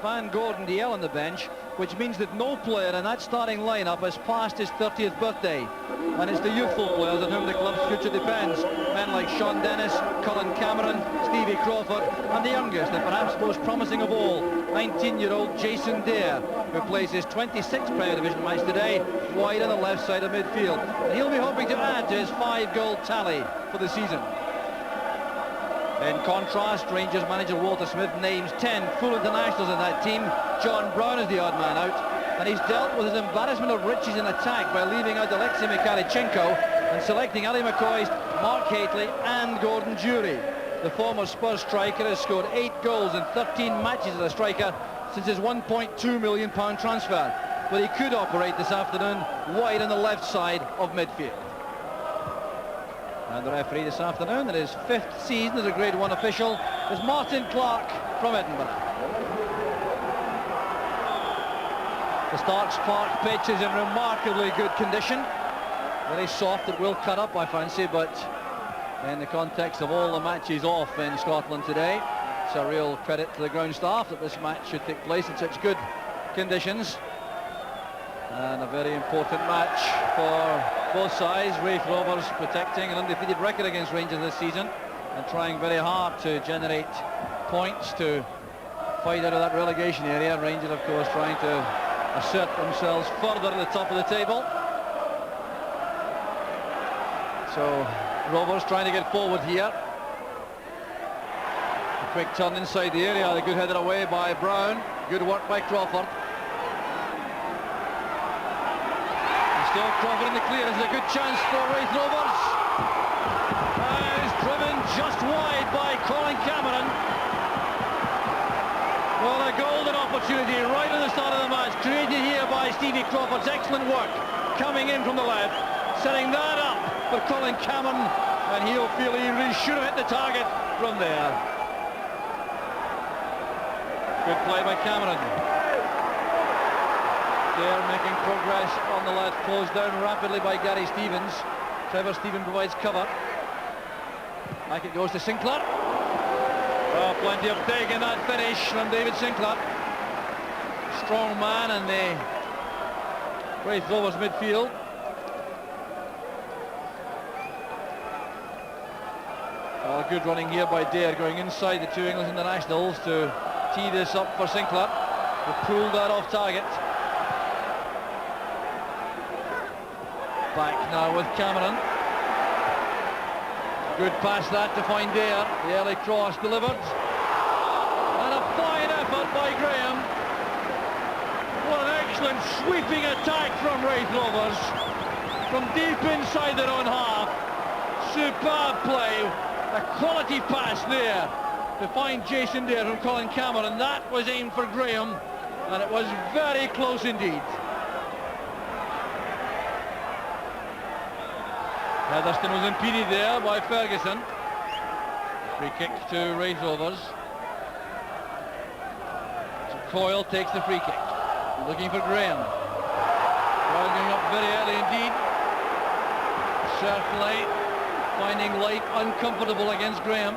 Van Gordon DL on the bench, which means that no player in that starting lineup has passed his 30th birthday. And it's the youthful players on whom the club's future depends. Men like Sean Dennis, Colin Cameron, Stevie Crawford, and the youngest and perhaps most promising of all, 19-year-old Jason Dare, who plays his 26th Premier Division match today, wide on the left side of midfield. And he'll be hoping to add to his 5-goal tally for the season. In contrast, Rangers manager Walter Smith names 10 full internationals in that team. John Brown is the odd man out, and he's dealt with his embarrassment of riches in attack by leaving out Alexei Mikhalichenko and selecting Ali McCoist, Mark Hateley and Gordon Jury. The former Spurs striker has scored 8 goals in 13 matches as a striker since his £1.2 million transfer, but he could operate this afternoon wide on the left side of midfield. And the referee this afternoon, in his 5th season as a Grade 1 official, is Martin Clark from Edinburgh. The Starks Park pitch is in remarkably good condition. Very soft, it will cut up, I fancy, but in the context of all the matches off in Scotland today, it's a real credit to the ground staff that this match should take place in such good conditions. And a very important match for both sides. Raith Rovers protecting an undefeated record against Rangers this season and trying very hard to generate points to fight out of that relegation area. Rangers, of course, trying to assert themselves further at the top of the table. So Rovers trying to get forward here. A quick turn inside the area, a good header away by Brown. Good work by Crawford. Still Crawford in the clear. This is a good chance for Raith Rovers. And it's driven just wide by Colin Cameron. Well, a golden opportunity right at the start of the match, created here by Stevie Crawford's excellent work, coming in from the left, setting that up for Colin Cameron, and he'll feel he really should have hit the target from there. Good play by Cameron. They're making progress on the left, closed down rapidly by Gary Stevens. Trevor Stephen provides cover. Back it goes to Sinclair. Oh, plenty of dig in that finish from David Sinclair. Strong man in the Raith Rovers midfield. Well, good running here by Dare, going inside the two English internationals to tee this up for Sinclair. Who pulled that off target. Back now with Cameron. Good pass that to find Dare. The early cross delivered. And a fine effort by Graham. What an excellent sweeping attack from Raith Rovers. From deep inside their own half. Superb play. A quality pass there to find Jason Dare from Colin Cameron. That was aimed for Graham. And it was very close indeed. Heatherstone was impeded there by Ferguson. Free kick to Raith Rovers. So Coyle takes the free kick. Looking for Graham. Rounding up very early indeed. Certainly finding life uncomfortable against Graham.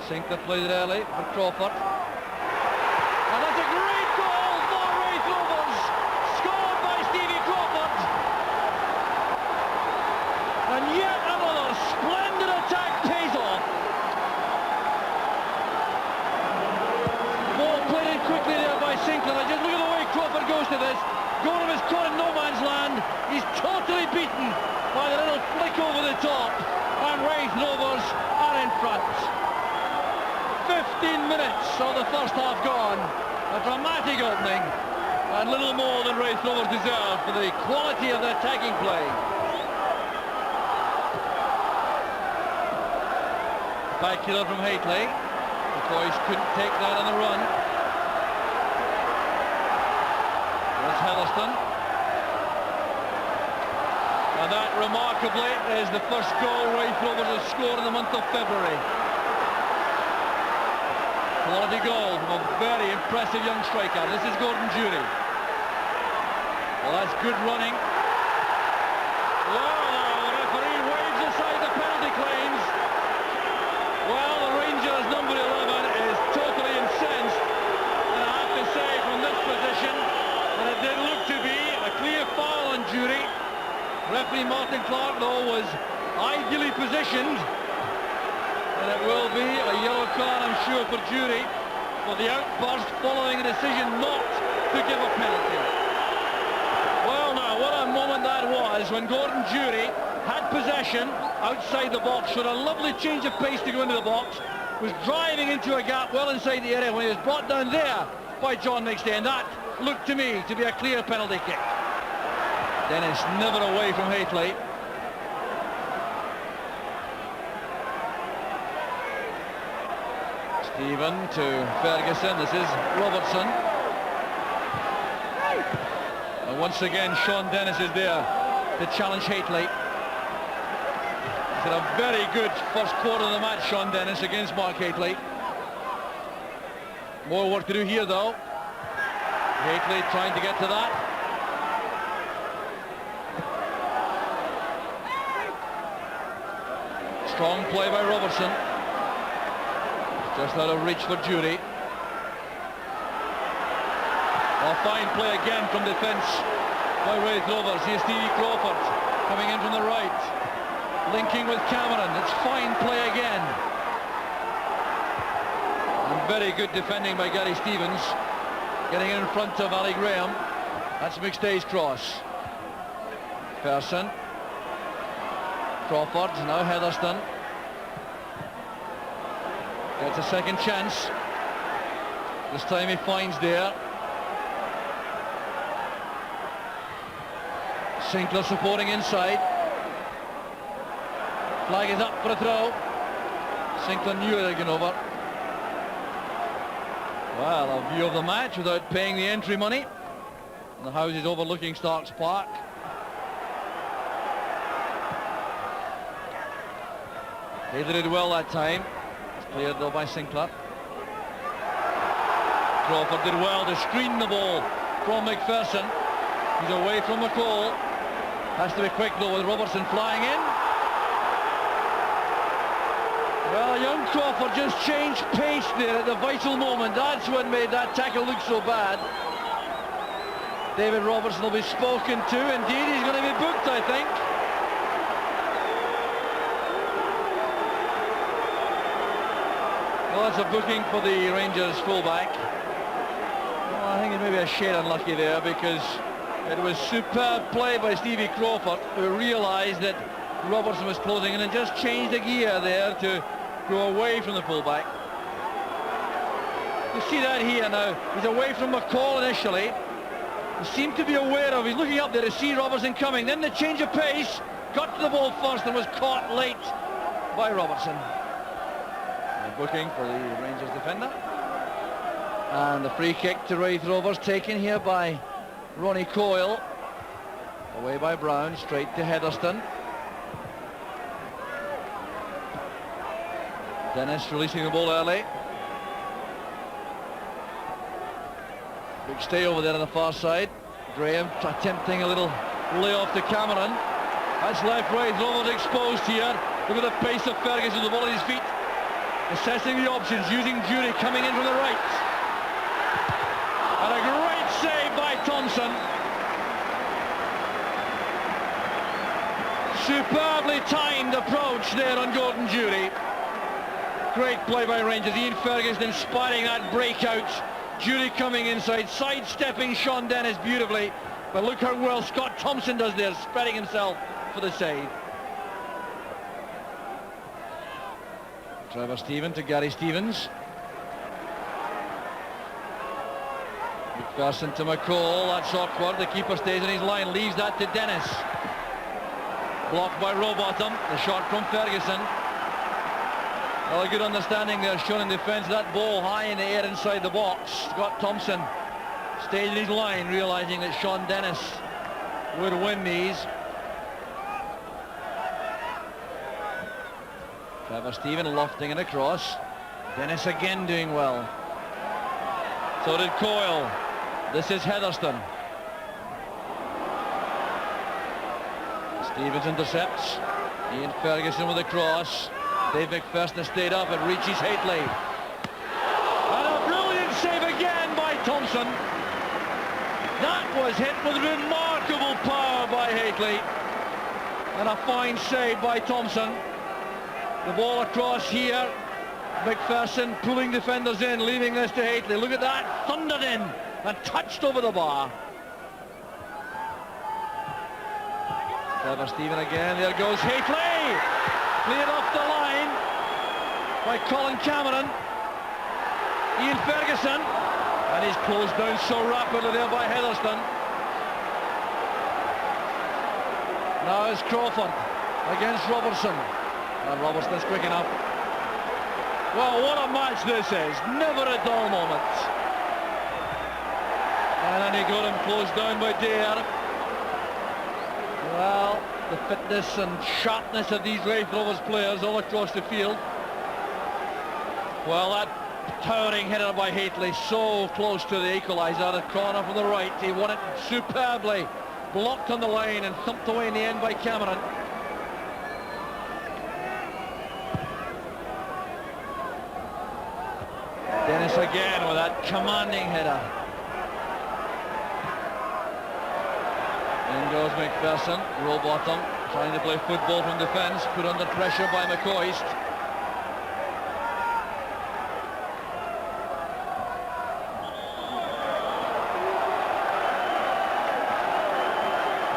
Sinclair played it early for Crawford. And that's a great goal for Raith Rovers. Scored by Stevie Crawford. And yet another splendid attack pays off. Ball played in quickly there by Sinclair. Just look at the way Crawford goes to this. Gorham is caught in no man's land. He's totally beaten by the little flick over the top. And Raith Rovers are in front. 15 minutes of the first half gone. A dramatic opening. And little more than Raith Rovers deserve for the quality of their attacking play. Back killer from Hateley. The boys couldn't take that on the run. There's Heatherstone. And that, remarkably, is the first goal Raith Rovers has scored in the month of February. Quality goal from a very impressive young striker. This is Gordon Jury. Well, that's good running. Well, the referee waves aside the penalty claims. Well, the Rangers number 11 is totally incensed Clark, though, was ideally positioned. And it will be a yellow card, I'm sure, for Jury for the outburst following a decision not to give a penalty. Well, now, what a moment that was when Gordon Jury had possession outside the box, showed a lovely change of pace to go into the box, was driving into a gap well inside the area when he was brought down there by John McStay, and that looked to me to be a clear penalty kick. Dennis never away from Haitley. Stephen to Ferguson. This is Robertson. And once again, Sean Dennis is there to challenge Haitley. He's had a very good first quarter of the match, Sean Dennis, against Mark Haitley. More work to do here, though. Haitley trying to get to that. Strong play by Robertson. Just out of reach for Jury. A fine play again from defence by Raith Rovers. Here's Stevie Crawford coming in from the right. Linking with Cameron. It's fine play again. And very good defending by Gary Stevens. Getting in front of Ali Graham. That's McStay's cross. Persson. Crawford, now Heatherstone. Gets a second chance. This time he finds there. Sinclair supporting inside. Flag is up for a throw. Sinclair knew it had gone over. Well, a view of the match without paying the entry money. And the houses overlooking Starks Park. They did well that time. It's cleared though by Sinclair. Crawford did well to screen the ball from McPherson. He's away from McCall. Has to be quick though with Robertson flying in. Well, young Crawford just changed pace there at the vital moment. That's what made that tackle look so bad. David Robertson will be spoken to. Indeed, he's going to be booked, I think. Well, that's a booking for the Rangers fullback. Well, I think it may be a shade unlucky there because it was superb play by Stevie Crawford, who realised that Robertson was closing in and just changed the gear there to go away from the fullback. You see that here now. He's away from McCall initially. He seemed to be aware of, he's looking up there to see Robertson coming. Then the change of pace, got to the ball first and was caught late by Robertson. Booking for the Rangers defender. And the free kick to Raith Rovers taken here by Ronnie Coyle. Away by Brown, straight to Heatherstone. Dennis releasing the ball early. Big stay over there on the far side. Graham attempting a little layoff to Cameron. That's left Raith Rovers exposed here. Look at the pace of Ferguson with the ball at his feet. Assessing the options, using Jury coming in from the right. And a great save by Thompson. Superbly timed approach there on Gordon Jury. Great play by Rangers. Ian Ferguson inspiring that breakout. Jury coming inside, sidestepping Sean Dennis beautifully. But look how well Scott Thompson does there, spreading himself for the save. Trevor Stephen to Gary Stevens. McPherson to McCall. That's awkward. The keeper stays in his line, leaves that to Dennis. Blocked by Rowbottom. The shot from Ferguson. Well, a good understanding there shown in defence. That ball high in the air inside the box. Scott Thompson stays in his line, realising that Sean Dennis would win these. Trevor Stephen lofting it across. Dennis again doing well. So did Coyle. This is Heatherstone. Stevens intercepts. Ian Ferguson with a cross. Dave McPherson stayed up. It reaches Haitley. And a brilliant save again by Thompson. That was hit with remarkable power by Haitley. And a fine save by Thompson. The ball across here. McPherson pulling defenders in, leaving this to Hateley. Look at that, thundered in and touched over the bar. Clever Stephen again, there goes Hateley. Cleared off the line by Colin Cameron. Ian Ferguson. And he's closed down so rapidly there by Heatherstone. Now it's Crawford against Robertson. And Robertson's quick enough. Well, what a match this is. Never a dull moment. And then he got him closed down by Dare. Well, the fitness and sharpness of these Raith Rovers players all across the field. Well, that towering header by Hateley, so close to the equaliser. The corner from the right, he won it superbly. Blocked on the line and thumped away in the end by Cameron. Dennis again with that commanding header. In goes McPherson, roll bottom, trying to play football from defence, put under pressure by McCoist.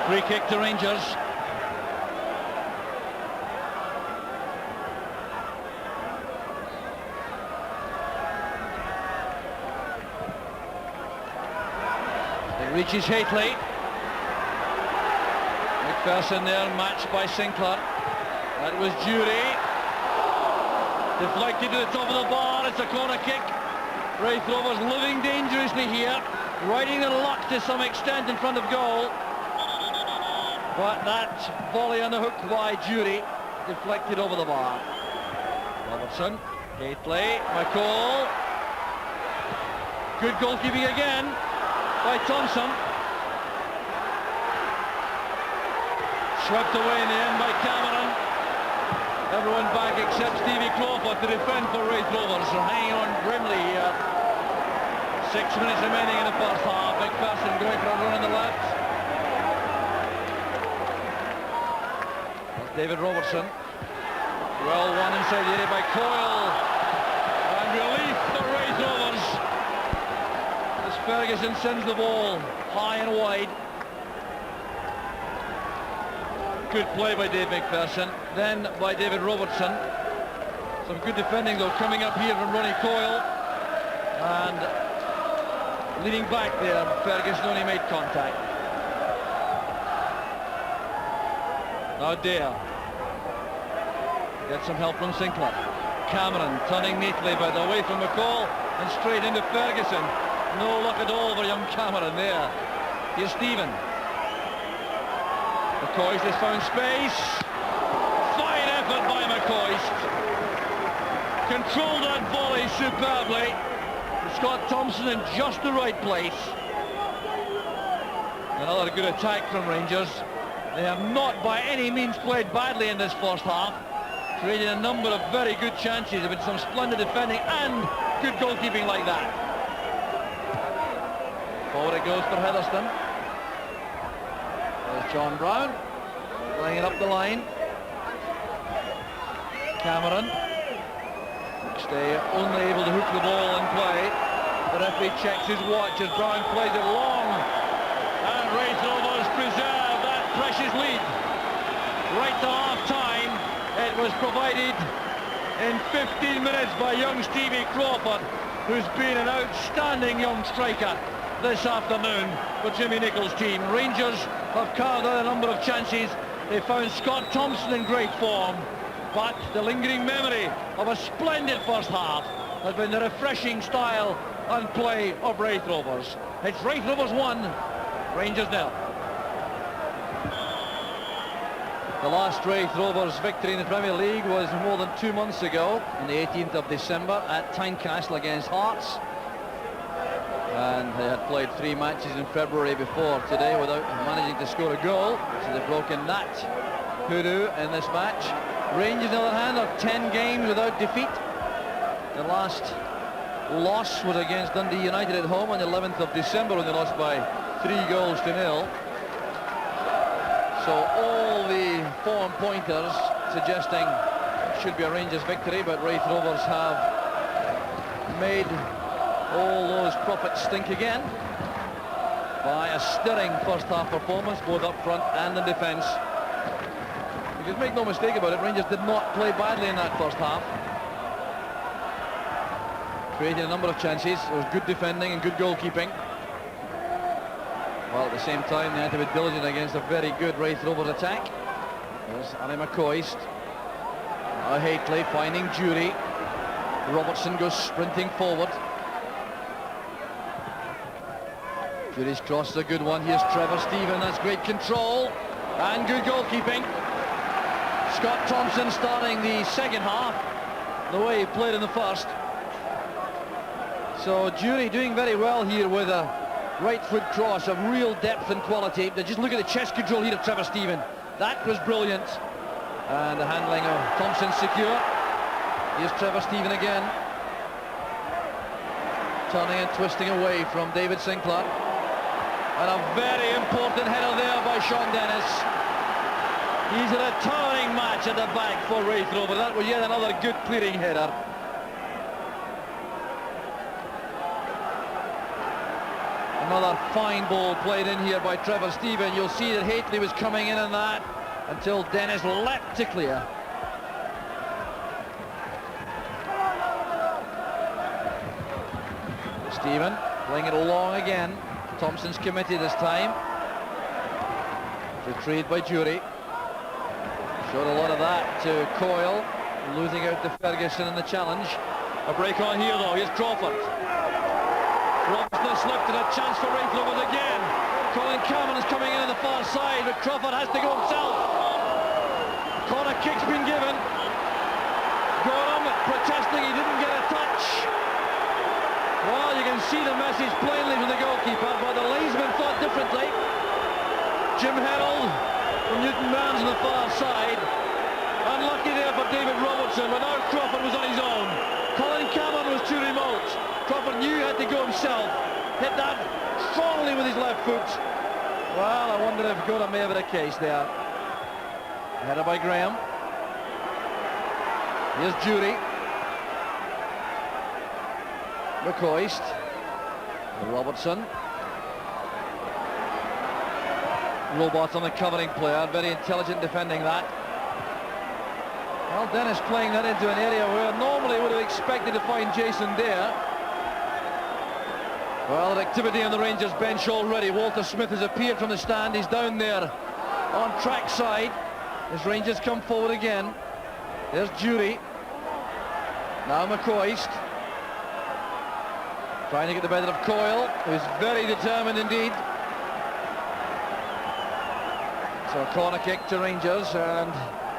Free kick to Rangers. It reaches Hateley. McPherson there, matched by Sinclair. That was Jury. Deflected to the top of the bar. It's a corner kick. Raith Rovers living dangerously here, riding their luck to some extent in front of goal. But that volley on the hook by Jury deflected over the bar. Robertson, Hateley, McCall. Good goalkeeping again by Thompson. Swept away in the end by Cameron. Everyone back except Stevie Crawford to defend for Raith Rovers. They're hanging on grimly here. 6 minutes remaining in the first half. McPherson going for a run on the left. David Robertson, well won inside the area by Coyle, and relief for Raith Rovers as Ferguson sends the ball high and wide. Good play by Dave McPherson, then by David Robertson. Some good defending though coming up here from Ronnie Coyle, and leading back there, Ferguson only made contact. Now Dare gets some help from Sinclair. Cameron turning neatly, but away from McCall and straight into Ferguson. No luck at all for young Cameron there. Here's Stephen. McCoist has found space. Fine effort by McCoist. Controlled that volley superbly. Scott Thompson in just the right place. Another good attack from Rangers. They have not by any means played badly in this first half. Created a number of very good chances. There have been some splendid defending and good goalkeeping like that. Forward it goes for Heatherstone. There's John Brown. Laying it up the line. Cameron. Stay only able to hook the ball and play. The referee checks his watch as Brown plays it long. And Raith Rovers preserve that precious lead. Right to half-time, it was provided in 15 minutes by young Stevie Crawford, who's been an outstanding young striker this afternoon for Jimmy Nichols' team. Rangers have carved out a number of chances. They found Scott Thompson in great form, but the lingering memory of a splendid first half has been the refreshing style and play of Raith Rovers. It's Raith Rovers 1, Rangers 0. The last Raith Rovers victory in the Premier League was more than 2 months ago, on the 18th of December at Tynecastle against Hearts. And they had played 3 matches in February before today without managing to score a goal. So they've broken that hoodoo in this match. Rangers, on the other hand, are 10 games without defeat. The last loss was against Dundee United at home on the 11th of December when they lost by 3 goals to 0. So all the form pointers suggesting it should be a Rangers victory, but Raith Rovers have made all those profits stink again by a stirring first half performance, both up front and in defence. Because make no mistake about it, Rangers did not play badly in that first half. Creating a number of chances. There was good defending and good goalkeeping. While at the same time they had to be diligent against a very good Raith Rovers attack. There's Ali McCoist. Now Haitley finding Jury. Robertson goes sprinting forward. Jury's cross is a good one. Here's Trevor Stephen. That's great control and good goalkeeping. Scott Thompson starting the second half the way he played in the first. So Jury doing very well here with a right foot cross of real depth and quality. Just look at the chest control here of Trevor Stephen. That was brilliant. And the handling of Thompson secure. Here's Trevor Stephen again. Turning and twisting away from David Sinclair. And a very important header there by Sean Dennis. He's in a towering match at the back for Raith Rovers. That was yet another good clearing header. Another fine ball played in here by Trevor Stephen. You'll see that Haitley was coming in on that until Dennis leapt to clear. Stephen playing it along again. Thompson's committed this time. Retrieved by Jury. Showed a lot of that to Coyle, losing out to Ferguson in the challenge. A break on here though. Here's Crawford. Robinson slipped and a chance for Raith Rovers again. Colin Cameron is coming in on the far side, but Crawford has to go himself. Corner kick's been given. Gorham protesting, he didn't get a touch. Well, you can see the message plainly from the goalkeeper, but the linesman thought differently. Jim Herald from Newton Barnes on the far side. Unlucky there for David Robertson, but now Crawford was on his own. Colin Cameron was too remote. Crawford knew he had to go himself. Hit that strongly with his left foot. Well, I wonder if Gorham may have had a case there. Header by Graham. Here's Jury. McCoist. Robertson. Robot on the covering player. Very intelligent defending that. Well, Dennis playing that into an area where normally would have expected to find Jason Dare. Well, activity on the Rangers bench already. Walter Smith has appeared from the stand. He's down there on track side as Rangers come forward again. There's Jury. Now McCoist. Trying to get the better of Coyle, who's very determined indeed. So a corner kick to Rangers and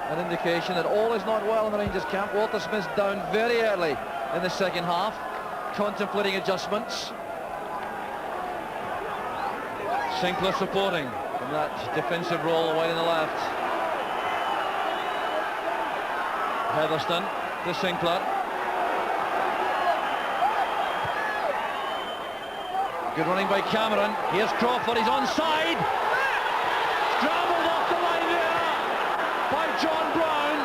an indication that all is not well in the Rangers camp. Walter Smith's down very early in the second half, contemplating adjustments. Sinclair supporting in that defensive role wide on the left. Heatherston to Sinclair. Good running by Cameron. Here's Crawford, he's onside. Scrambled off the line there by John Brown.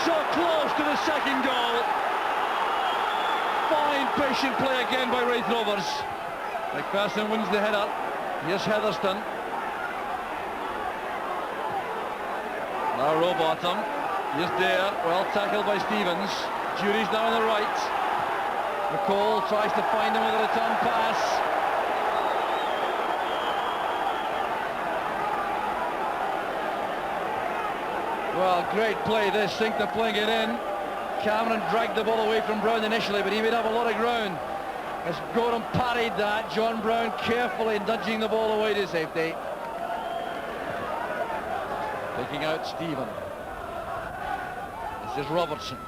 So close to the second goal. Fine patient play again by Raith Rovers. McPherson wins the header. Here's Heatherston. Now Rowbottom. Here's Dare. Well tackled by Stevens. Jury's now on the right. McCall tries to find him with a return pass. Well, great play this. Sinclair playing it in. Cameron dragged the ball away from Brown initially, but he made up a lot of ground. As Gorham parried that, John Brown carefully nudging the ball away to safety. Taking out Stephen. This is Robertson.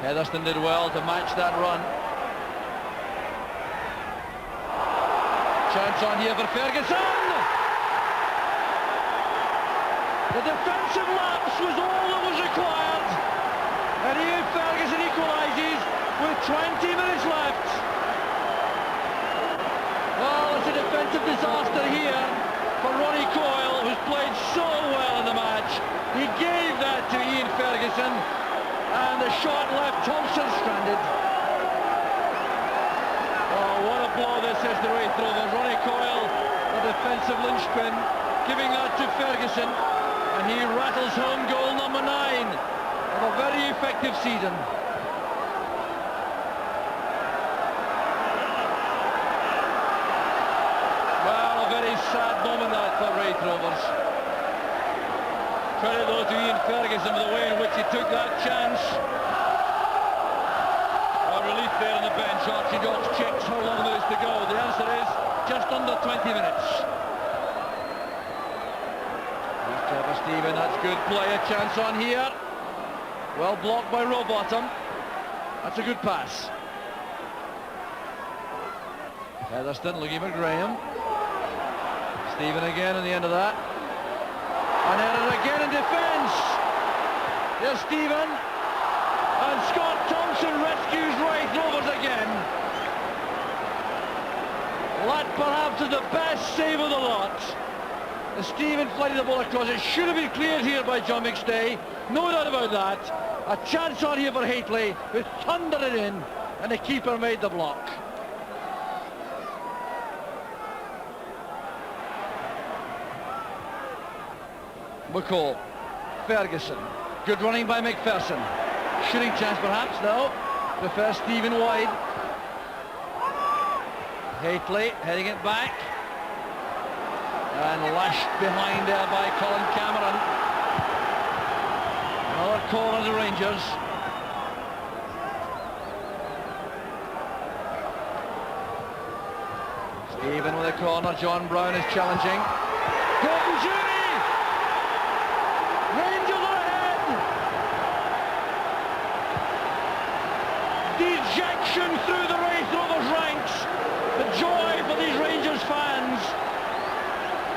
Heatherston did well to match that run. Chance on here for Ferguson. The defensive lapse was all that was required. And here Ferguson equalises with 20 minutes left. Well, it's a defensive disaster here for Ronnie Coyle. Thompson stranded. Oh, what a blow this is to Raith Rovers. Ronnie Coyle, the defensive linchpin, giving that to Ferguson, and he rattles home goal number 9 of a very effective season. Well, a very sad moment that for Raith Rovers. Credit though to Ian Ferguson for the way in which he took that chance. A relief there on the bench. Archie Dox checks how long there is to go. The answer is just under 20 minutes. Here's Trevor Stephen, that's good play, a chance on here. Well blocked by Rowbottom. That's a good pass. Featherstone looking for Graham. Stephen again on the end of that. And Error again in defence. There's Stephen. And Scott Thompson rescues Raith Rovers again. That perhaps is the best save of the lot. As Stephen flighted the ball across, it should have been cleared here by John McStay. No doubt about that. A chance on here for Haitley, who thundered it in, and the keeper made the block. McCall, Ferguson, good running by McPherson. Shooting chance perhaps, no. Prefers Stephen wide. Haitley heading it back. And lashed behind there by Colin Cameron. Another corner to Rangers. Stephen with a corner, John Brown is challenging. Gordon Jury! Rangers are ahead! Dejection through the Raith Rovers ranks. The joy for these Rangers fans.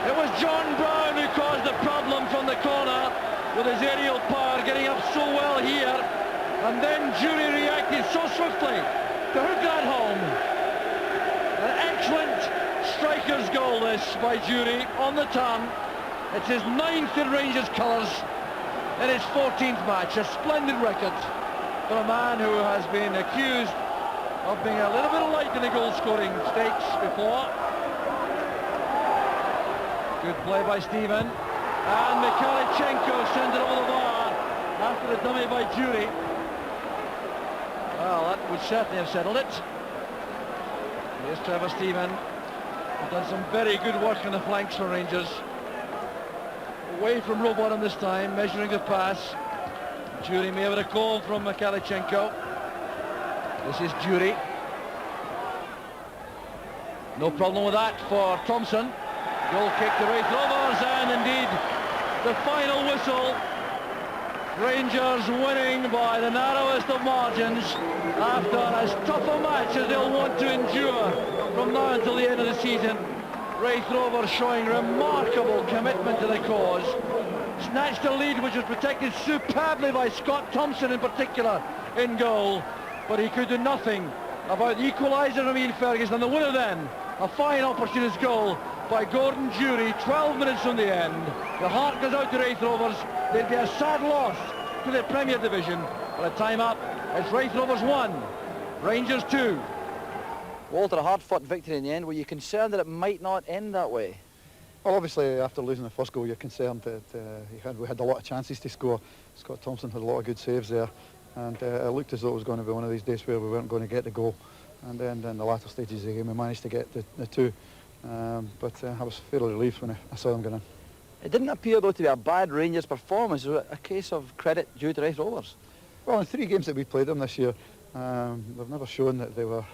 It was John Brown who caused the problem from the corner with his aerial power, getting up so well here, and then Jury reacted so swiftly to hook that home. An excellent striker's goal this by Jury on the turn. It's his 9th in Rangers colours in his 14th match. A splendid record for a man who has been accused of being a little bit light in the goal scoring stakes before. Good play by Stephen, and Mikhailchenko sends it over the bar after the dummy by Jury. Well, that would certainly have settled it. Here's Trevor Stephen. He's done some very good work on the flanks for Rangers. Away from Rowbottom this time, measuring the pass. Jury may have a call from Mikhailchenko. This is Jury. No problem with that for Thompson. Goal kick to Raith Rovers, and indeed the final whistle. Rangers winning by the narrowest of margins after as tough a match as they'll want to endure from now until the end of the season. Raith Rovers showing remarkable commitment to the cause. Snatched a lead which was protected superbly by Scott Thompson in particular in goal, but he could do nothing about the equaliser from Ian Ferguson, and the winner then, a fine opportunist goal by Gordon Jury, 12 minutes from the end. The heart goes out to Raith Rovers. They'd be a sad loss to the Premier Division, but a time up, it's Raith Rovers 1, Rangers 2. Walter, a hard-fought victory in the end. Were you concerned that it might not end that way? Well, obviously, after losing the first goal, you're concerned that we had a lot of chances to score. Scott Thompson had a lot of good saves there, and it looked as though it was going to be one of these days where we weren't going to get the goal. And then in the latter stages of the game, we managed to get the two. But I was fairly relieved when I saw them going in. It didn't appear, though, to be a bad Rangers performance. Was it a case of credit due to Raith Rovers? Well, in 3 games that we played them this year, they've never shown that they were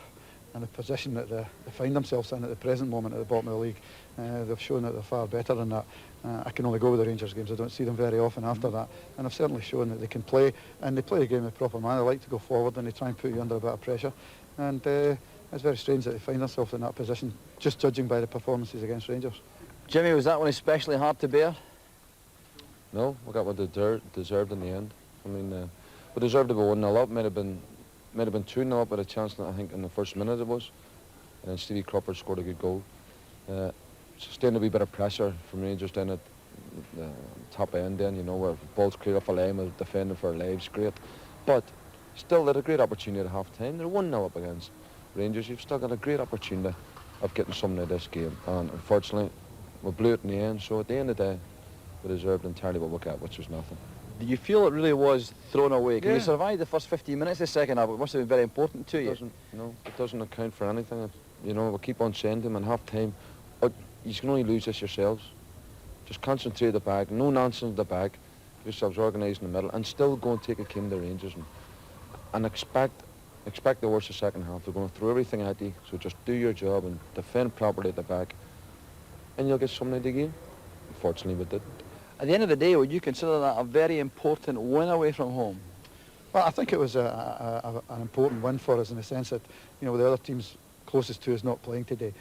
in the position that they find themselves in at the present moment at the bottom of the league. They've shown that they're far better than that. I can only go with the Rangers games. I don't see them very often after that. And they've certainly shown that they can play, and they play the game in a proper manner. They like to go forward, and they try and put you under a bit of pressure. And it's very strange that they find themselves in that position, just judging by the performances against Rangers. Jimmy, was that one especially hard to bear? No, we got what they deserved in the end. I mean, we deserved to be 1-0 up. Might have been 2-0 up with a chance, I think, in the first minute it was. And Stevie Cropper scored a good goal. Sustained a wee bit of pressure from Rangers down at the top end then, you know, where balls clear off a line, we're defending for our lives, great. But Still, they had a great opportunity at half-time. They're 1-0 up against Rangers. You've still got a great opportunity of getting something out of this game. And unfortunately, we blew it in the end. So at the end of the day, we deserved entirely what we got, which was nothing. Do you feel it really was thrown away? Can Yeah. you survive the first 15 minutes of the second half? It must have been very important to you. It doesn't account for anything. You know, we keep on saying to them in half-time, you can only lose this yourselves. Just concentrate at the back, no nonsense at the back, give yourselves organised in the middle, and still go and take a game to the Rangers and expect the worst of the second half. They're going to throw everything at you, so just do your job and defend properly at the back, and you'll get something out of the game. Unfortunately, we didn't. At the end of the day, would you consider that a very important win away from home? Well, I think it was an important win for us in the sense that, you know, the other teams closest to us not playing today,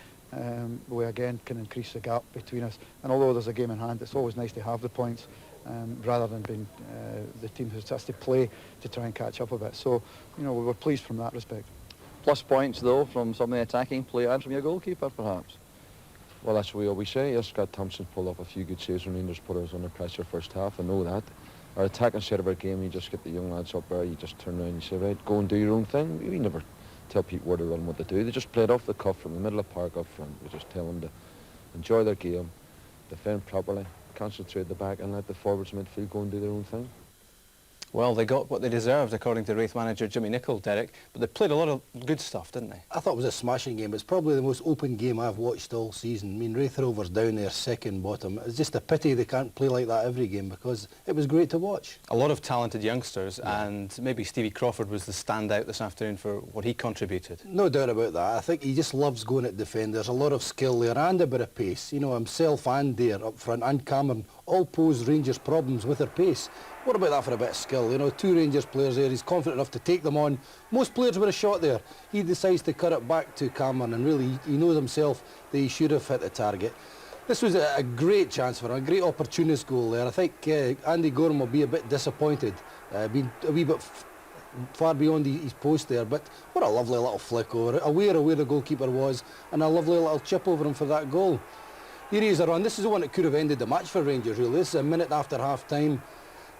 we again can increase the gap between us. And although there's a game in hand, it's always nice to have the points rather than being the team who has to play to try and catch up a bit. So, you know, we were pleased from that respect. Plus points, though, from some of the attacking play and from your goalkeeper, perhaps. Well, that's what we always say. Yes, Scott Thompson pulled off a few good saves when Rangers put us under pressure first half. I know that. Our attacking side of our game, you just get the young lads up there, you just turn around and you say, right, go and do your own thing. We never tell people where to run, what to do. They just play it off the cuff from the middle of the park up front. We just tell them to enjoy their game, defend properly, concentrate at the back, and let the forwards and midfield go and do their own thing. Well, they got what they deserved, according to Raith manager Jimmy Nicholl, Derek, but they played a lot of good stuff, didn't they? I thought it was a smashing game. It's probably the most open game I've watched all season. I mean, Raith Rovers down there, second bottom. It's just a pity they can't play like that every game because it was great to watch. A lot of talented youngsters, and maybe Stevie Crawford was the standout this afternoon for what he contributed. No doubt about that. I think he just loves going at defenders. A lot of skill there and a bit of pace. You know, himself and Dare up front and Cameron all pose Rangers problems with their pace. What about that for a bit of skill? You know, two Rangers players there, he's confident enough to take them on. Most players would have shot there. He decides to cut it back to Cameron, and really he knows himself that he should have hit the target. This was a great chance for him, a great opportunist goal there. I think Andy Gorham will be a bit disappointed, being a wee bit far beyond his post there, but what a lovely little flick over it, aware of where the goalkeeper was, and a lovely little chip over him for that goal. Here he is a run. This is the one that could have ended the match for Rangers, really. This is a minute after half-time.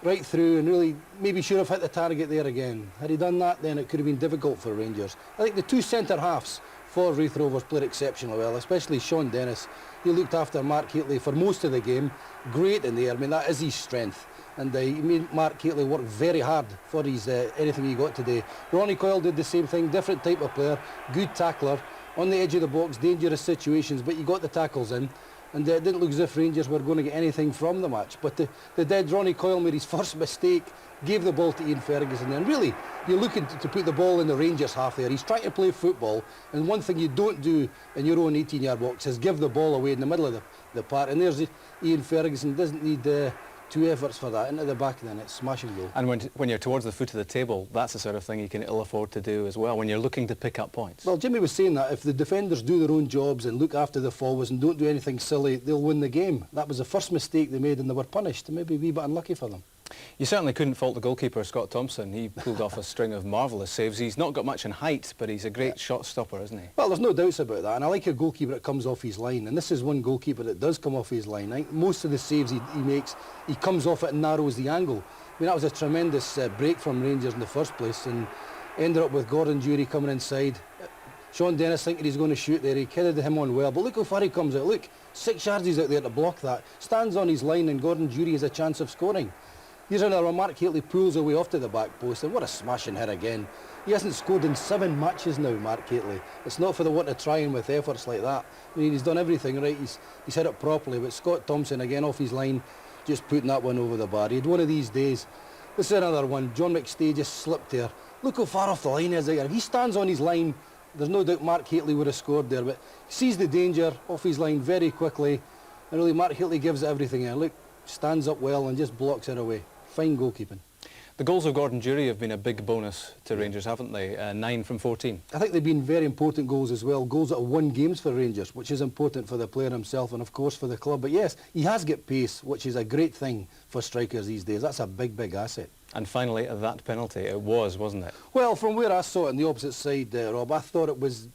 Right through, and really maybe should have hit the target there again. Had he done that, then it could have been difficult for Rangers. I think the two centre halves for Raith Rovers played exceptionally well, especially Sean Dennis. He looked after Mark Haitley for most of the game. Great in there. I mean, that is his strength. And he made Mark Haitley work very hard for his anything he got today. Ronnie Coyle did the same thing, different type of player, good tackler, on the edge of the box, dangerous situations, but he got the tackles in. And it didn't look as if Rangers were going to get anything from the match. But the dead Ronnie Coyle made his first mistake, gave the ball to Ian Ferguson. And really, you're looking to put the ball in the Rangers half there. He's trying to play football. And one thing you don't do in your own 18-yard box is give the ball away in the middle of the park. And there's Ian Ferguson, doesn't need two efforts for that, into the back of the net, smashing goal. And when you're towards the foot of the table, that's the sort of thing you can ill afford to do as well, when you're looking to pick up points. Well, Jimmy was saying that if the defenders do their own jobs and look after the forwards and don't do anything silly, they'll win the game. That was the first mistake they made and they were punished. Maybe a wee bit unlucky for them. You certainly couldn't fault the goalkeeper, Scott Thompson. He pulled off a string of marvellous saves. He's not got much in height, but he's a great shot stopper, isn't he? Well, there's no doubts about that, and I like a goalkeeper that comes off his line, and this is one goalkeeper that does come off his line. I think most of the saves he makes, he comes off it and narrows the angle. I mean, that was a tremendous break from Rangers in the first place, and ended up with Gordon Jury coming inside. Sean Dennis thinking he's going to shoot there. He kidded him on well, but look how far he comes out. Look, 6 yards he's out there to block that. Stands on his line, and Gordon Jury has a chance of scoring. Here's another one. Mark Haitley pulls away off to the back post, and what a smashing hit again. He hasn't scored in 7 matches now, Mark Haitley. It's not for the one to try and with efforts like that. I mean, he's done everything right. He's hit it properly, but Scott Thompson, again off his line, just putting that one over the bar. He had one of these days. This is another one. John McStay just slipped there. Look how far off the line he is there. If he stands on his line, there's no doubt Mark Haitley would have scored there, but he sees the danger off his line very quickly, and really Mark Haitley gives it everything in. Look, stands up well and just blocks it away. Fine goalkeeping. The goals of Gordon Jury have been a big bonus to Rangers, haven't they? 9 from 14. I think they've been very important goals as well. Goals that have won games for Rangers, which is important for the player himself and of course for the club. But yes, he has got pace, which is a great thing for strikers these days. That's a big, big asset. And finally, that penalty, it was, wasn't it? Well, from where I saw it on the opposite side, Rob, I thought it was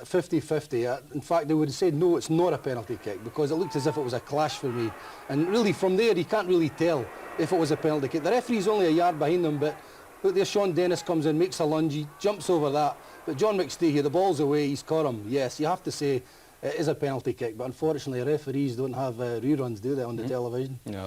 50-50. In fact, they would have said, no, it's not a penalty kick, because it looked as if it was a clash for me. And really, from there, you can't really tell if it was a penalty kick. The referee's only a yard behind them, but Look there, Sean Dennis comes in, makes a lunge, he jumps over that. But John McStahey, the ball's away, he's caught him. Yes, you have to say it is a penalty kick, but unfortunately referees don't have reruns, do they, on the television? No.